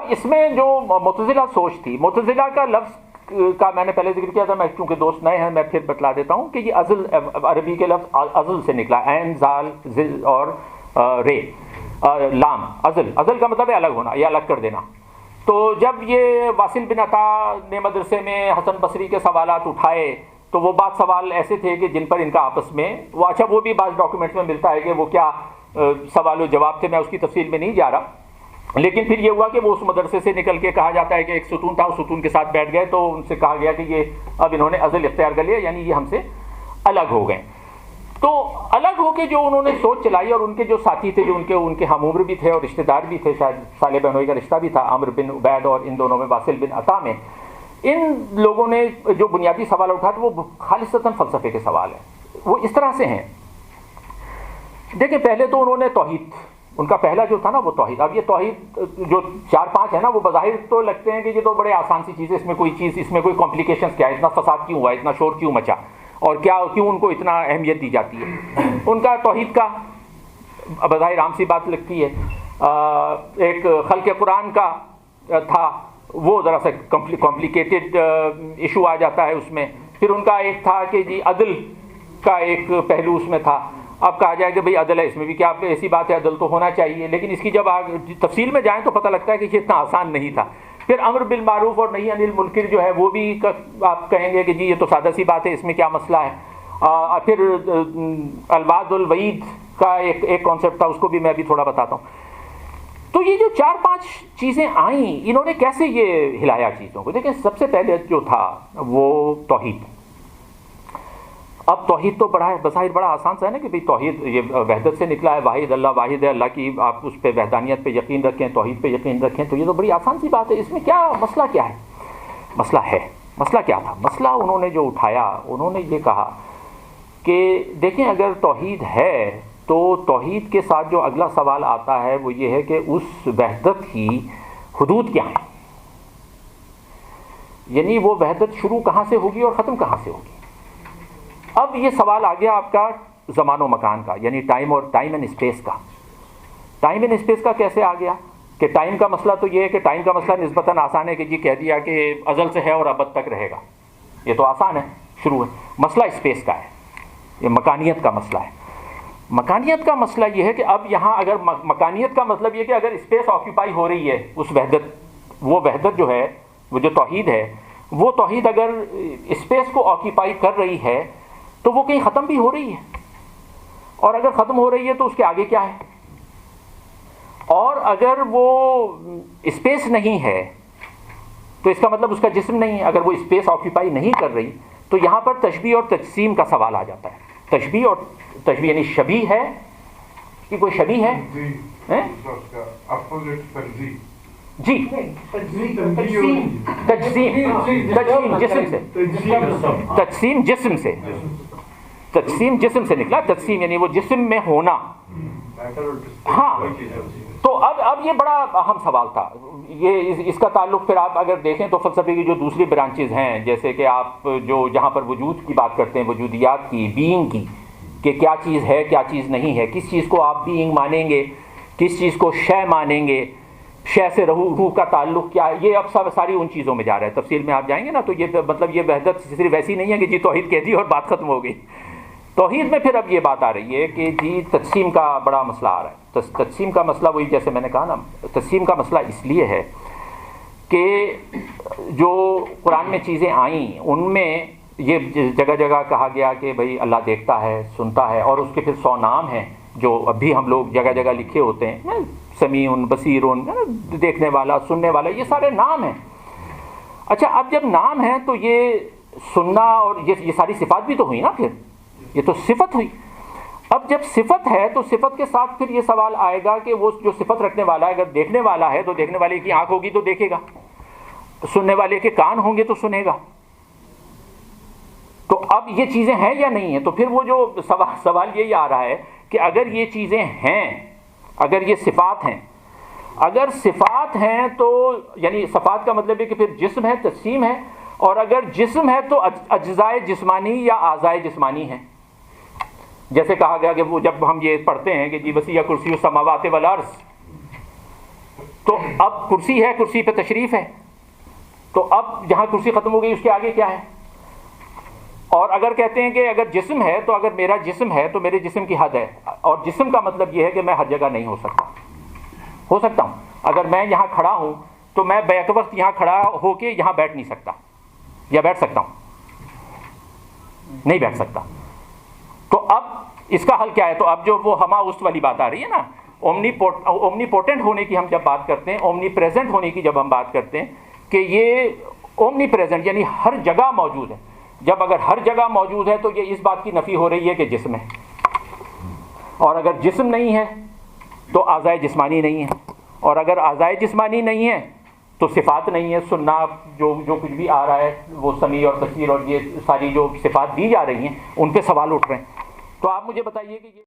اب اس میں جو معتزلہ سوچ تھی، معتزلہ کا لفظ کا میں نے پہلے ذکر کیا تھا، میں چونکہ دوست نئے ہیں میں پھر بتلا دیتا ہوں کہ یہ ازل عربی کے لفظ ازل سے نکلا، عین زال ذل اور رے لام، ازل کا مطلب ہے الگ ہونا یا الگ کر دینا. تو جب یہ واصل بن عطا نے مدرسے میں حسن بصری کے سوالات اٹھائے تو وہ بعض سوال ایسے تھے کہ جن پر ان کا آپس میں وہ اچھا وہ بھی بعض ڈاکومنٹس میں ملتا ہے کہ وہ کیا سوال و جواب تھے، میں اس کی تفصیل میں نہیں جا رہا. لیکن پھر یہ ہوا کہ وہ اس مدرسے سے نکل کے کہا جاتا ہے کہ ایک ستون تھا، اس ستون کے ساتھ بیٹھ گئے تو ان سے کہا گیا کہ یہ اب انہوں نے ازل اختیار کر لیا، یعنی یہ ہم سے الگ ہو گئے. تو الگ ہو کے جو انہوں نے سوچ چلائی، اور ان کے جو ساتھی تھے جو ان کے ہم عمر بھی تھے اور رشتہ دار بھی تھے، شاید صالح بہنوئی کا رشتہ بھی تھا عمرو بن عبید اور ان دونوں میں واصل بن عطا میں، ان لوگوں نے جو بنیادی سوال اٹھا تو وہ خالصتاً فلسفے کے سوال ہیں. وہ اس طرح سے ہیں، دیکھیں پہلے تو انہوں نے توحید، ان کا پہلا جو تھا نا وہ توحید. اب یہ توحید جو 4-5 ہے نا وہ بظاہر تو لگتے ہیں کہ یہ تو بڑے آسان سی چیز ہے، اس میں کوئی کمپلیکیشنز کیا ہے، اتنا فساد کیوں ہوا، اتنا شور کیوں مچا، اور کیوں ان کو اتنا اہمیت دی جاتی ہے. ان کا توحید کا بظاہر عام سی بات لگتی ہے. ایک خلق قرآن کا تھا، وہ ذرا سا کمپلیکیٹڈ ایشو آ جاتا ہے اس میں. پھر ان کا ایک تھا کہ جی عدل کا ایک پہلو اس میں تھا. اب کہا جائے کہ بھئی عدل ہے، اس میں بھی کیا ایسی بات ہے، عدل تو ہونا چاہیے، لیکن اس کی جب تفصیل میں جائیں تو پتہ لگتا ہے کہ یہ اتنا آسان نہیں تھا. پھر امر بالمعروف اور نہی عن المنکر جو ہے وہ بھی آپ کہیں گے کہ جی یہ تو سادہ سی بات ہے، اس میں کیا مسئلہ ہے. پھر الوعد الوعید کا ایک کانسیپٹ تھا، اس کو بھی میں ابھی تھوڑا بتاتا ہوں. تو یہ جو 4-5 چیزیں آئیں، انہوں نے کیسے یہ ہلایا چیزوں کو. دیکھیں سب سے پہلے جو تھا وہ توحید. اب توحید تو بظاہر بڑا آسان سا ہے نا کہ بھئی توحید یہ وحدت سے نکلا ہے، واحد اللہ واحد ہے، اللہ کی آپ اس پہ وحدانیت پہ یقین رکھیں، توحید پہ یقین رکھیں، تو یہ تو بڑی آسان سی بات ہے. اس میں کیا مسئلہ کیا ہے؟ مسئلہ کیا تھا؟ مسئلہ انہوں نے جو اٹھایا، انہوں نے یہ کہا کہ دیکھیں اگر توحید ہے تو توحید کے ساتھ جو اگلا سوال آتا ہے وہ یہ ہے کہ اس وحدت کی حدود کیا ہیں، یعنی وہ وحدت شروع کہاں سے ہوگی اور ختم کہاں سے ہوگی. اب یہ سوال آ گیا آپ کا زمان و مکان کا، یعنی ٹائم اینڈ اسپیس کا. ٹائم اینڈ اسپیس کا کیسے آ گیا کہ ٹائم کا مسئلہ تو یہ ہے کہ ٹائم کا مسئلہ نسبتاً آسان ہے کہ جی کہہ دیا کہ ازل سے ہے اور ابد تک رہے گا، یہ تو آسان ہے، شروع ہے. مسئلہ اسپیس کا ہے، یہ مکانیت کا مسئلہ ہے. مکانیت کا مسئلہ یہ ہے کہ اب یہاں اگر مکانیت کا مطلب یہ کہ اگر اسپیس آکیوپائی ہو رہی ہے اس وہ وحدت جو ہے، وہ جو توحید ہے، وہ توحید اگر اسپیس کو آکیوپائی کر رہی ہے تو وہ کہیں ختم بھی ہو رہی ہے، اور اگر ختم ہو رہی ہے تو اس کے آگے کیا ہے. اور اگر وہ اسپیس نہیں ہے تو اس کا مطلب اس کا جسم نہیں ہے. اگر وہ اسپیس آکیوپائی نہیں کر رہی تو یہاں پر تشبیہ اور تجسیم کا سوال آ جاتا ہے. تشبیہ یعنی شبیہ ہے کہ کوئی شبیہ ہے جی، تجسیم جسم سے نکلا. تجسیم یعنی وہ جسم میں ہونا. ہاں تو اب یہ بڑا اہم سوال تھا. یہ اس کا تعلق پھر آپ اگر دیکھیں تو فلسفے کی جو دوسری برانچز ہیں، جیسے کہ آپ جو جہاں پر وجود کی بات کرتے ہیں، وجودیات کی، بینگ کی، کہ کیا چیز ہے کیا چیز نہیں ہے، کس چیز کو آپ بینگ مانیں گے، کس چیز کو شے مانیں گے، شے سے روح کا تعلق کیا ہے، یہ اب ساری ان چیزوں میں جا رہا ہے. تفصیل میں آپ جائیں گے نا تو یہ مطلب یہ وحدت صرف ایسی نہیں ہے کہ جی توحید کہہ دی اور بات ختم ہو گئی. توحید میں پھر اب یہ بات آ رہی ہے کہ جی تقسیم کا بڑا مسئلہ آ رہا ہے. تقسیم کا مسئلہ وہی جیسے میں نے کہا نا، تقسیم کا مسئلہ اس لیے ہے کہ جو قرآن میں چیزیں آئیں ان میں یہ جگہ جگہ کہا گیا کہ بھئی اللہ دیکھتا ہے، سنتا ہے، اور اس کے پھر 100 نام ہیں جو اب بھی ہم لوگ جگہ جگہ لکھے ہوتے ہیں، سمیع، بصیر، دیکھنے والا، سننے والا، یہ سارے نام ہیں. اچھا اب جب نام ہیں تو یہ سننا اور یہ ساری صفات بھی تو ہوئی نا، پھر یہ تو صفت ہوئی. اب جب صفت ہے تو صفت کے ساتھ پھر یہ سوال آئے گا کہ وہ جو صفت رکھنے والا ہے اگر دیکھنے والا ہے تو دیکھنے والے کی آنکھ ہوگی تو دیکھے گا، سننے والے کے کان ہوں گے تو سنے گا. تو اب یہ چیزیں ہیں یا نہیں ہیں؟ تو پھر وہ جو سوال یہی آ رہا ہے کہ اگر یہ چیزیں ہیں، اگر یہ صفات ہیں، اگر صفات ہیں تو یعنی صفات کا مطلب ہے کہ پھر جسم ہے، تجسیم ہے، اور اگر جسم ہے تو اجزائے جسمانی یا اعضائے جسمانی ہیں. جیسے کہا گیا کہ وہ جب ہم یہ پڑھتے ہیں کہ جی وسیع کرسی السماوات والارض، تو اب کرسی ہے، کرسی پہ تشریف ہے، تو اب جہاں کرسی ختم ہو گئی اس کے آگے کیا ہے؟ اور اگر کہتے ہیں کہ اگر جسم ہے تو اگر میرا جسم ہے تو میرے جسم کی حد ہے، اور جسم کا مطلب یہ ہے کہ میں ہر جگہ نہیں ہو سکتا ہوں. اگر میں یہاں کھڑا ہوں تو میں بیک وقت یہاں کھڑا ہو کے یہاں بیٹھ نہیں سکتا، یا بیٹھ سکتا ہوں؟ نہیں بیٹھ سکتا. تو اب اس کا حل کیا ہے؟ تو اب جو وہ ہما است والی بات آ رہی ہے نا، اومنی پوٹنٹ ہونے کی ہم جب بات کرتے ہیں، اومنی پریزنٹ ہونے کی جب ہم بات کرتے ہیں کہ یہ اومنی پریزنٹ یعنی ہر جگہ موجود ہے. جب اگر ہر جگہ موجود ہے تو یہ اس بات کی نفی ہو رہی ہے کہ جسم ہے، اور اگر جسم نہیں ہے تو اعضاء جسمانی نہیں ہے، اور اگر اعضاء جسمانی نہیں ہے تو صفات نہیں ہے. سننا جو کچھ بھی آ رہا ہے وہ سمیع اور بصیر اور یہ ساری جو صفات دی جا رہی ہیں ان پہ سوال اٹھ رہے ہیں. تو آپ مجھے بتائیے کہ یہ